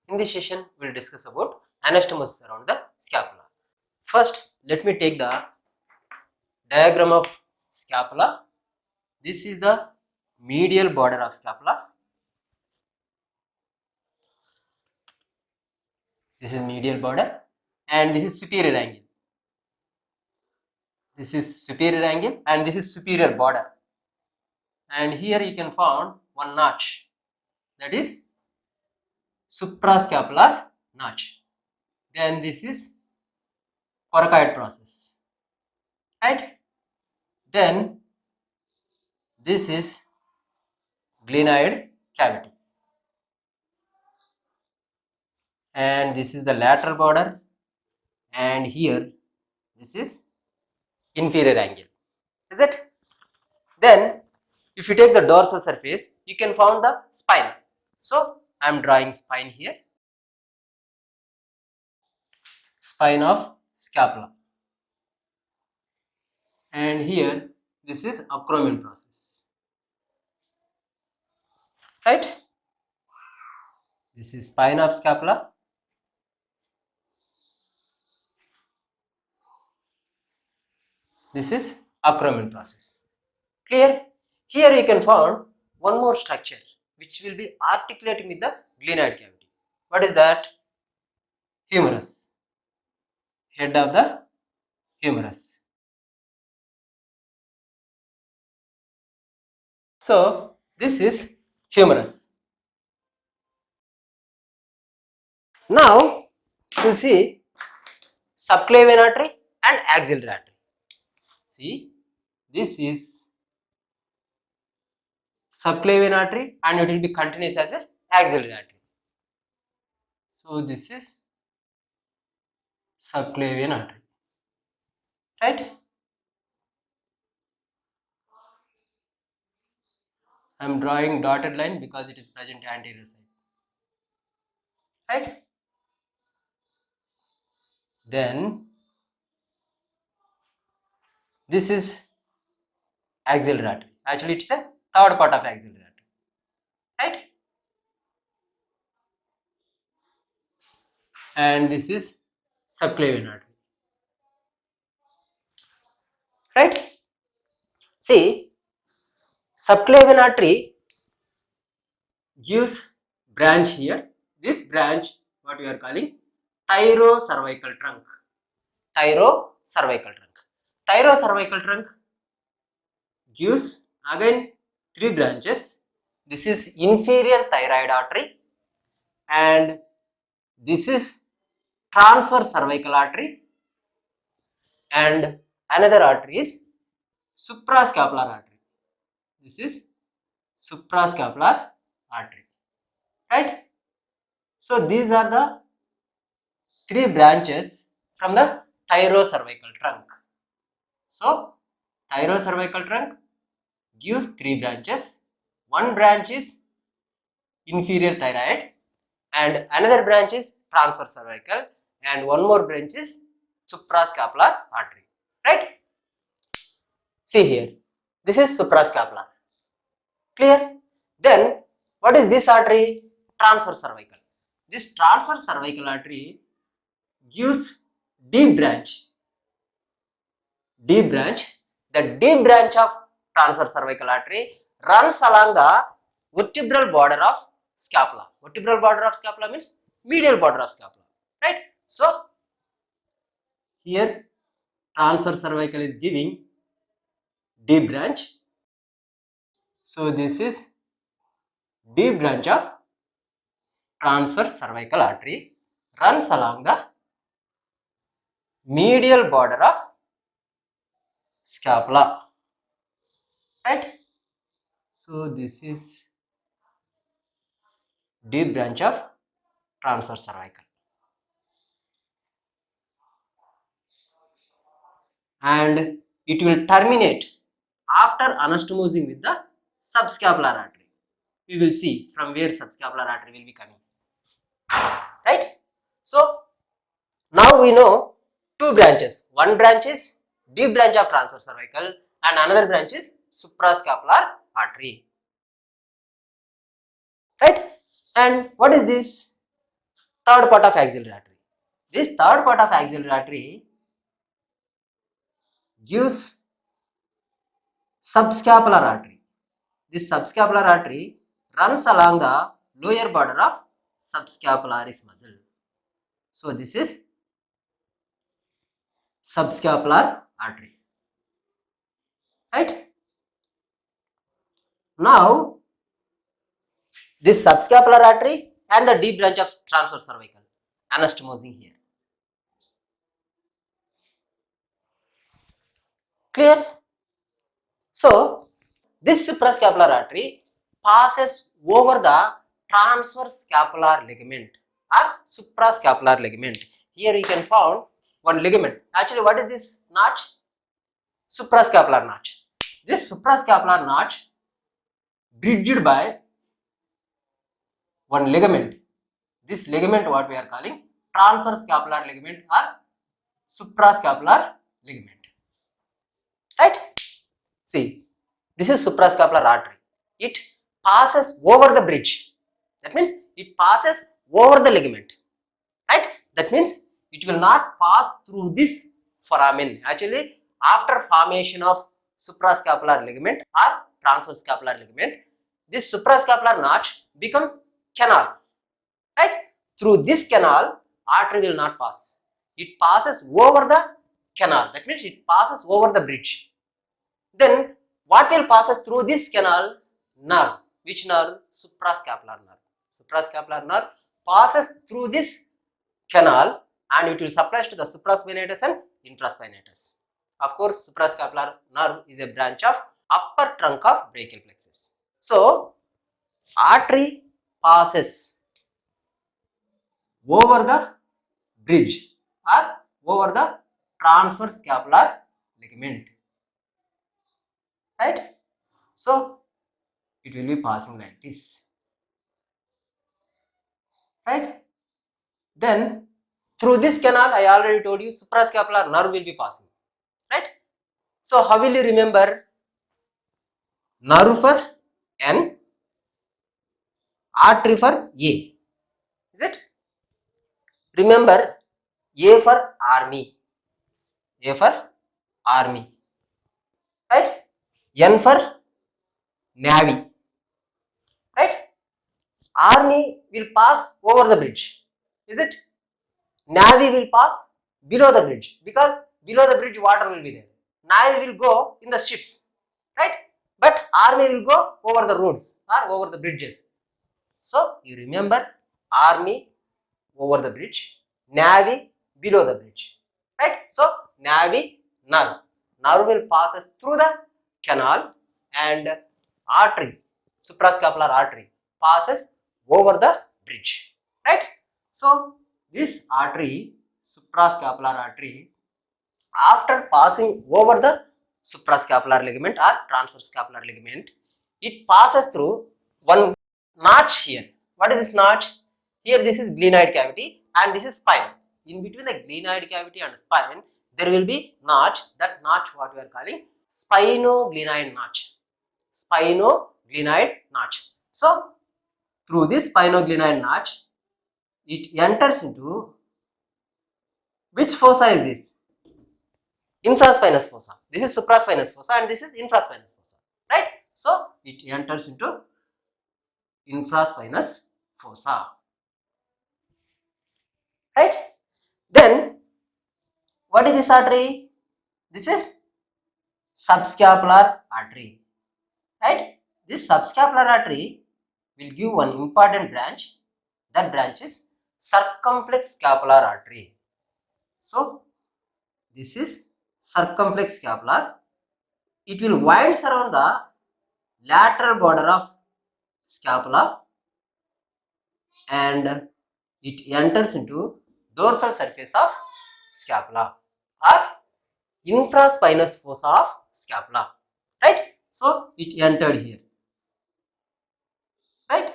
In this session, we will discuss about anastomosis around the scapula. First, let me take the diagram of scapula. This is the medial border of scapula. This is medial border and this is superior angle. This is superior angle and this is superior border. And here you can find one notch, that is suprascapular notch. Then this is coracoid process, right? Then this is glenoid cavity, and this is the lateral border, and here this is inferior angle, is it? Then if you take the dorsal surface, you can find the spine. So I am drawing spine here, spine of scapula, and here this is acromion process, right? This is spine of scapula. This is acromion process. Clear? Here you can find one more structure which will be articulating with the glenoid cavity. What is that? Humerus. Head of the humerus. So this is humerus. Now we'll see subclavian artery and axillary artery. See, this is subclavian artery and it will be continuous as a axillary artery. So this is subclavian artery, right? I am drawing dotted line because it is present anterior side, right? Then this is axillary artery. Actually, it's a third part of axillary artery, right? And this is subclavian artery, right? See, subclavian artery gives branch here. This branch, what we are calling thyrocervical trunk. Thyrocervical trunk. Thyrocervical trunk gives again three branches. This is inferior thyroid artery, and this is transverse cervical artery, and another artery is suprascapular artery. This is suprascapular artery, right? So these are the three branches from the thyrocervical trunk. So thyrocervical trunk gives three branches. One branch is inferior thyroid, and another branch is transverse cervical, and one more branch is suprascapular artery, right? See here, this is suprascapular. Clear? Then what is this artery? Transverse cervical. This transverse cervical artery gives deep branch. Deep branch. The deep branch of transverse cervical artery runs along the vertebral border of scapula. Vertebral border of scapula means medial border of scapula, right? So here transverse cervical is giving deep branch. So this is deep branch of transverse cervical artery runs along the medial border of scapula, right? So this is deep branch of transverse cervical, and it will terminate after anastomosing with the subscapular artery. We will see from where subscapular artery will be coming, right? So now we know two branches. One branch is deep branch of transverse cervical and another branch is suprascapular artery, right? And what is this? third part of axillary artery. This third part of axillary artery gives subscapular artery. This subscapular artery runs along the lower border of subscapularis muscle. So this is subscapular artery. Right? Now, this subscapular artery and the deep branch of transverse cervical anastomosing here. Clear? So, this suprascapular artery passes over the transverse scapular ligament or suprascapular ligament. Here you can find one ligament. Actually, what is this notch? Suprascapular notch. This suprascapular notch bridged by one ligament. This ligament what we are calling transverse scapular ligament or suprascapular ligament. Right? See, this is suprascapular artery. It passes over the bridge. That means it passes over the ligament. Right? That means it will not pass through this foramen. Actually, after formation of suprascapular ligament or transverse scapular ligament, this suprascapular notch becomes canal. Right? Through this canal, artery will not pass. It passes over the canal. That means it passes over the bridge. Then what will passes through this canal? Nerve. Which nerve? Suprascapular nerve. Suprascapular nerve passes through this canal and it will supply to the supraspinatus and infraspinatus. Of course, suprascapular nerve is a branch of upper trunk of brachial plexus. So, artery passes over the bridge or over the transverse scapular ligament. Right? So, it will be passing like this. Right? Then, through this canal, I already told you, suprascapular nerve will be passing. Right? So, how will you remember? Nerve for N, artery for A. Is it? Remember, A for army. A for army. Right? N for navy. Right? Army will pass over the bridge. Is it? Navy will pass below the bridge because below the bridge water will be there. Navy will go in the ships. Right? But army will go over the roads or over the bridges. So, you remember army over the bridge, navy below the bridge. Right? So, navy, nerve. Nerve will passes through the canal and artery, suprascapular artery passes over the bridge. Right? So, this artery, suprascapular artery, after passing over the suprascapular ligament or transverse scapular ligament, it passes through one notch here. What is this notch? Here this is glenoid cavity and this is spine. In between the glenoid cavity and spine, there will be notch. That notch what we are calling spinoglenoid notch. Spinoglenoid notch. So, through this spinoglenoid notch, it enters into which fossa is this? Infraspinous fossa. This is supraspinous fossa and this is infraspinous fossa. Right? So, it enters into infraspinous fossa. Right? Then, what is this artery? This is subscapular artery. Right? This subscapular artery will give one important branch. That branch is circumflex scapular artery. So, this is circumflex scapular. It will wind around the lateral border of scapula and it enters into dorsal surface of scapula or infraspinous fossa of scapula. Right? So, it entered here. Right?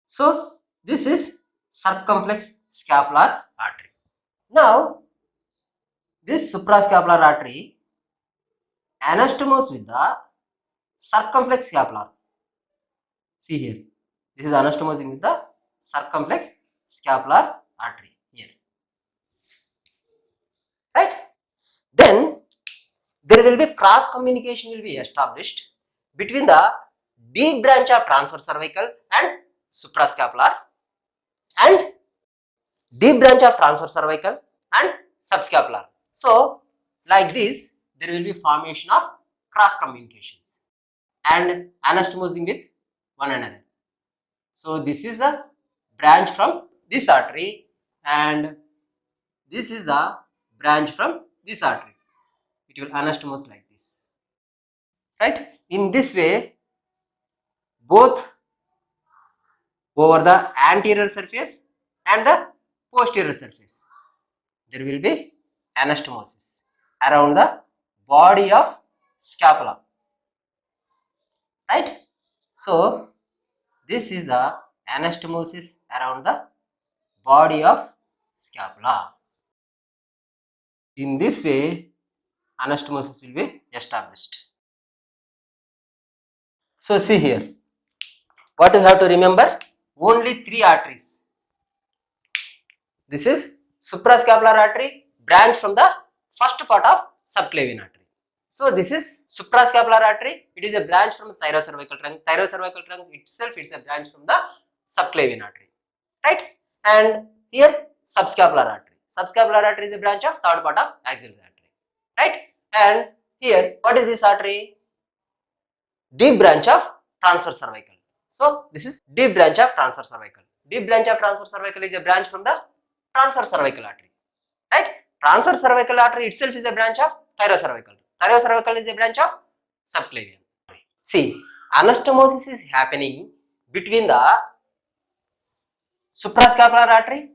So, this is circumflex scapular artery. Now, this suprascapular artery anastomoses with the circumflex scapular. See here, this is anastomosing with the circumflex scapular artery here, right? Then there will be cross communication will be established between the deep branch of transverse cervical and suprascapular, and deep branch of transverse cervical and subscapular. So like this, there will be formation of cross communications and anastomosing with one another. So this is a branch from this artery, and this is the branch from this artery. It will anastomose like this, right? In this way, both over the anterior surface and the posterior surface, there will be anastomosis around the body of scapula, right? So this is the anastomosis around the body of scapula. In this way, anastomosis will be established. So see here, what you have to remember, only 3 arteries. This is suprascapular artery, branch from the first part of subclavian artery. So this is suprascapular artery, it is a branch from the thyrocervical trunk. Thyrocervical trunk itself is a branch from the subclavian artery, right? And here subscapular artery. Subscapular artery is a branch of third part of axillary artery, right? And here, what is this artery? Deep branch of transverse cervical. So this is deep branch of transverse cervical. Deep branch of transverse cervical is a branch from the transverse cervical artery, right? Transverse cervical artery itself is a branch of thyrocervical. Thyrocervical is a branch of subclavian. See, anastomosis is happening between the suprascapular artery,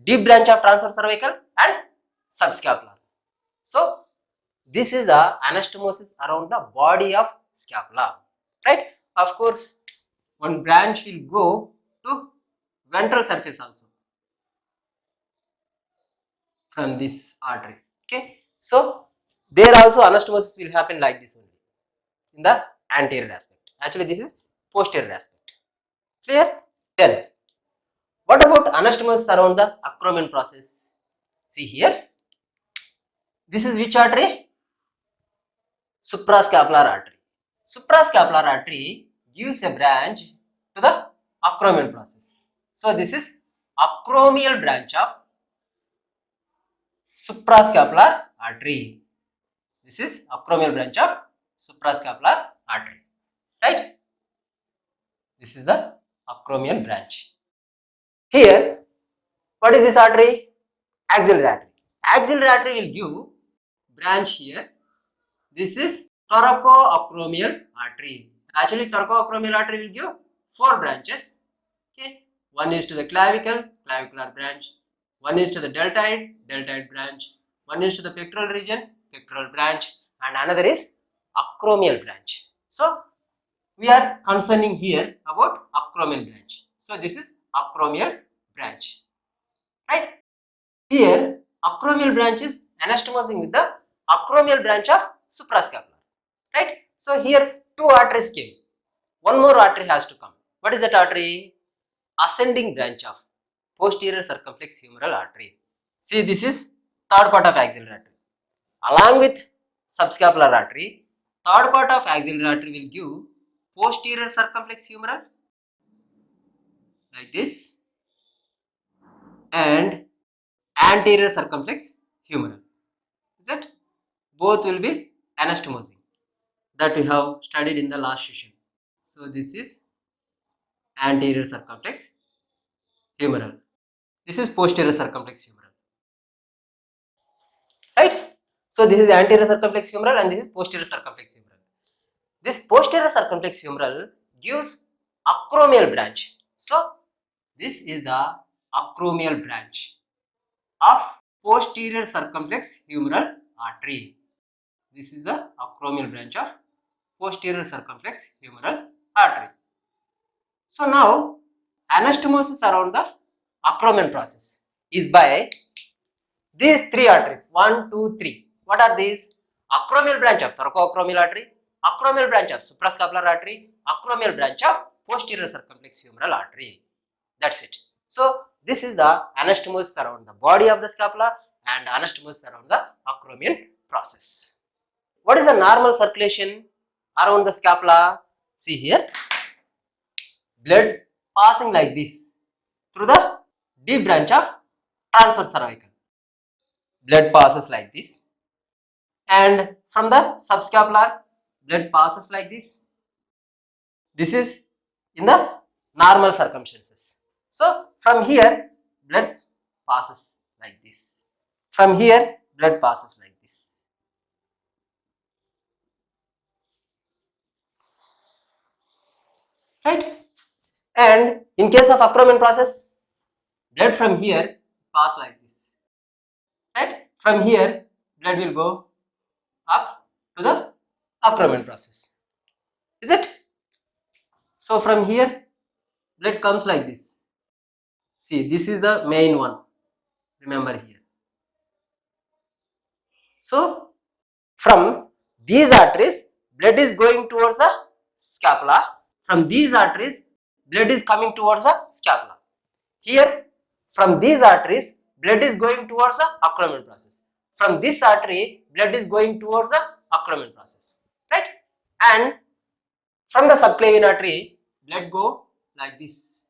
deep branch of transverse cervical and subscapular. So this is the anastomosis around the body of scapula, right? Of course, one branch will go to ventral surface also from this artery, okay? So there also anastomosis will happen like this only in the anterior aspect. Actually this is posterior aspect, clear? Then what about anastomosis around the acromion process? See here, this is which artery? Suprascapular artery. Suprascapular artery gives a branch to the acromion process. So this is acromial branch of suprascapular artery. This is acromial branch of suprascapular artery, right? This is the acromial branch. Here, what is this artery? Axillary artery. Axillary artery will give branch here. This is thoracoacromial artery. Actually, thoracoacromial artery will give 4 branches. Okay, one is to the clavicle, clavicular branch. One is to the deltoid, deltoid branch. One is to the pectoral region, pectoral branch, and another is acromial branch. So we are concerning here about acromial branch. So this is acromial branch, right? Here acromial branch is anastomosing with the acromial branch of suprascapular, right? So here 2 arteries came. One more artery has to come. What is that artery? Ascending branch of posterior circumflex humeral artery. See, this is third part of axillary artery. Along with subscapular artery, third part of axillary artery will give posterior circumflex humeral like this and anterior circumflex humeral. Is it? Both will be anastomosing, that we have studied in the last session. So this is anterior circumflex humeral. This is posterior circumflex humeral, right? So this is anterior circumflex humeral and this is posterior circumflex humeral. This posterior circumflex humeral gives acromial branch. So this is the acromial branch of posterior circumflex humeral artery. This is the acromial branch of posterior circumflex humeral artery. So now anastomosis around the acromion process is by these 3 arteries, 1, 2, 3. What are these? Acromial branch of thoracoacromial artery, acromial branch of suprascapular artery, acromial branch of posterior circumflex humeral artery. That's it. So This is the anastomosis around the body of the scapula and anastomosis around the acromion process. What is the normal circulation around the scapula? See here, blood passing like this through the deep branch of transverse cervical. Blood passes like this, and from the subscapular, blood passes like this. This is in the normal circumstances. So from here, blood passes like this. From here, blood passes like this. Right? And in case of acromion process, blood from here pass like this. Right? From here, blood will go up to the acromion process. Is it? So from here, blood comes like this. See, this is the main one. Remember here. So from these arteries, blood is going towards the scapula. From these arteries, blood is coming towards the scapula. Here, from these arteries, blood is going towards the acromion process. From this artery, blood is going towards the acromion process. Right? And from the subclavian artery, blood go like this.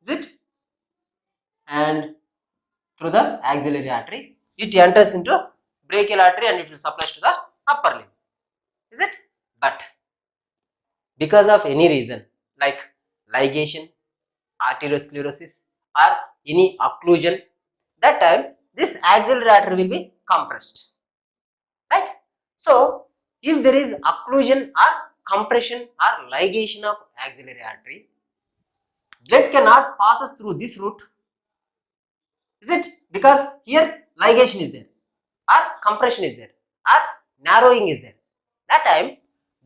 Is it? And through the axillary artery, it enters into brachial artery and it will supply to the upper limb. Is it? But because of any reason like ligation, arteriosclerosis or any occlusion, that time this axillary artery will be compressed. Right? So if there is occlusion or compression or ligation of axillary artery, blood cannot pass through this route. Is it? Because here ligation is there, or compression is there, or narrowing is there. That time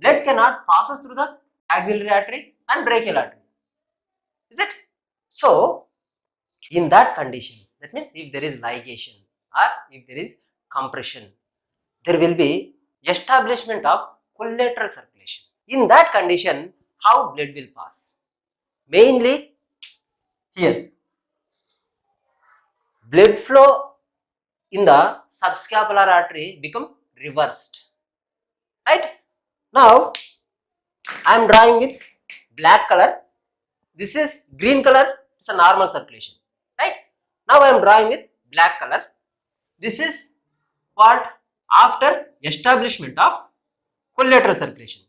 blood cannot pass through the axillary artery and brachial artery. Is it? So in that condition, that means if there is ligation or if there is compression, there will be establishment of collateral circulation. In that condition, how blood will pass? Mainly here, blood flow in the subscapular artery become reversed. Right? Now I am drawing with black color. This is green color. It's a normal circulation. Right? Now I am drawing with black color. This is what after establishment of collateral circulation.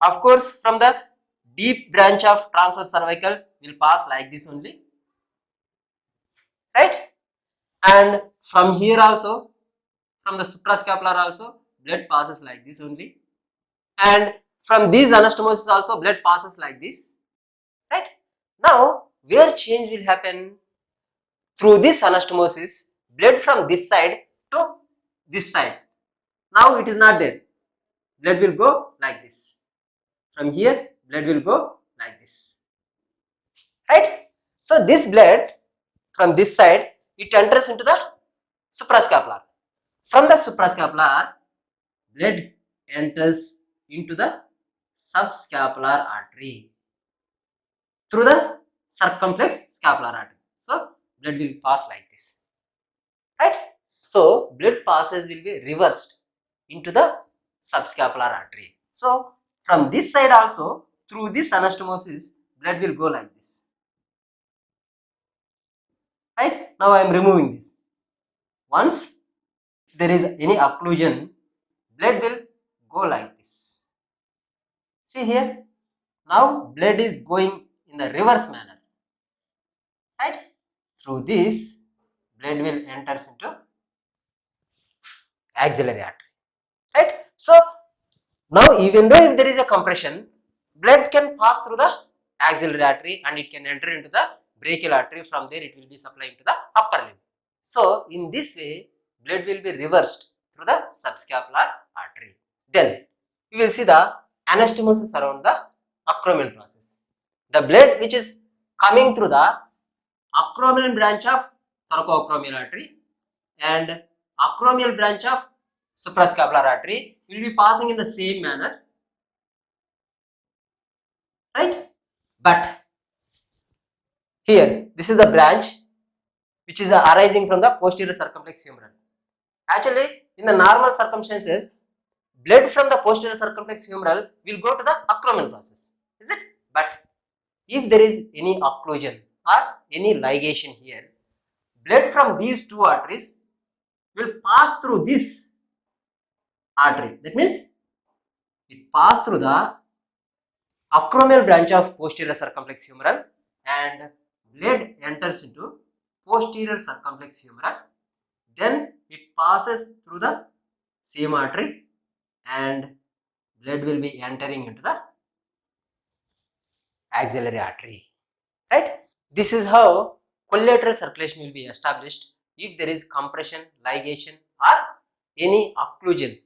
Of course, from the deep branch of transverse cervical will pass like this only. Right? And from here also, from the suprascapular also, blood passes like this only. And from these anastomosis also, blood passes like this. Right? Now, where change will happen? Through this anastomosis, blood from this side to this side. Now it is not there. Blood will go like this. From here, blood will go like this. Right? So this blood from this side, it enters into the suprascapular. From the suprascapular, blood enters into the subscapular artery through the circumflex scapular artery. So blood will pass like this. Right? So blood passes will be reversed into the subscapular artery. So from this side also, through this anastomosis, blood will go like this. Right? Now I am removing this. Once there is any occlusion, blood will go like this. See here, now blood is going in the reverse manner. Right? Through this, blood will enter into axillary artery. Right? So now even though if there is a compression, blood can pass through the axillary artery and it can enter into the brachial artery. From there it will be supplied to the upper limb. So in this way, blood will be reversed through the subscapular artery. Then you will see the anastomosis around the acromion process. The blood which is coming through the acromion branch of thoracoacromial artery and acromial branch of suprascapular artery will be passing in the same manner. Right? But Here, this is the branch which is arising from the posterior circumflex humeral. Actually, in the normal circumstances, blood from the posterior circumflex humeral will go to the acromion process, is it? But if there is any occlusion or any ligation here, blood from these two arteries will pass through this artery. That means it pass through the acromial branch of posterior circumflex humeral and blood enters into posterior circumflex humeral. Then it passes through the same artery and blood will be entering into the axillary artery, right? This is how collateral circulation will be established if there is compression, ligation or any occlusion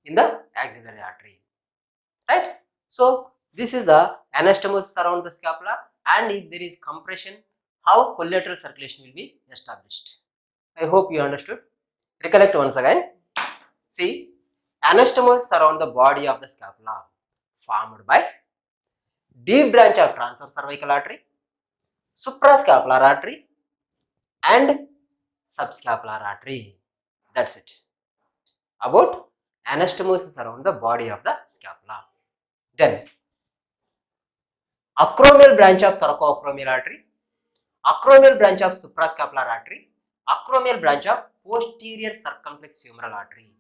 in the axillary artery, right? So this is the anastomosis around the scapula, and if there is compression, how collateral circulation will be established. I hope you understood. Recollect once again. See, anastomosis around the body of the scapula formed by deep branch of transverse cervical artery, suprascapular artery and subscapular artery. That's it about anastomosis around the body of the scapula. Then acromial branch of thoracoacromial artery, acromial branch of suprascapular artery, acromial branch of posterior circumflex humeral artery.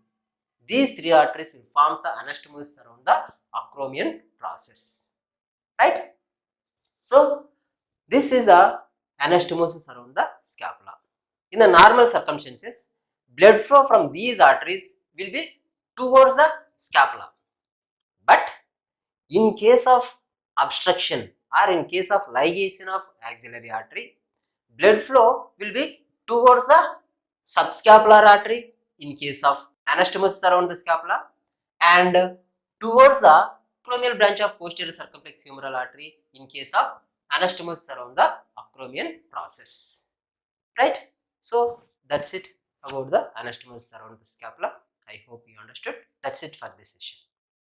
These three arteries will form the anastomosis around the acromion process, right? So this is the anastomosis around the scapula. In the normal circumstances, blood flow from these arteries will be towards the scapula. But in case of obstruction or in case of ligation of axillary artery, blood flow will be towards the subscapular artery in case of anastomosis around the scapula and towards the acromial branch of posterior circumflex humeral artery in case of anastomosis around the acromion process, right? So that's it about the anastomosis around the scapula. I hope you understood. That's it for this session.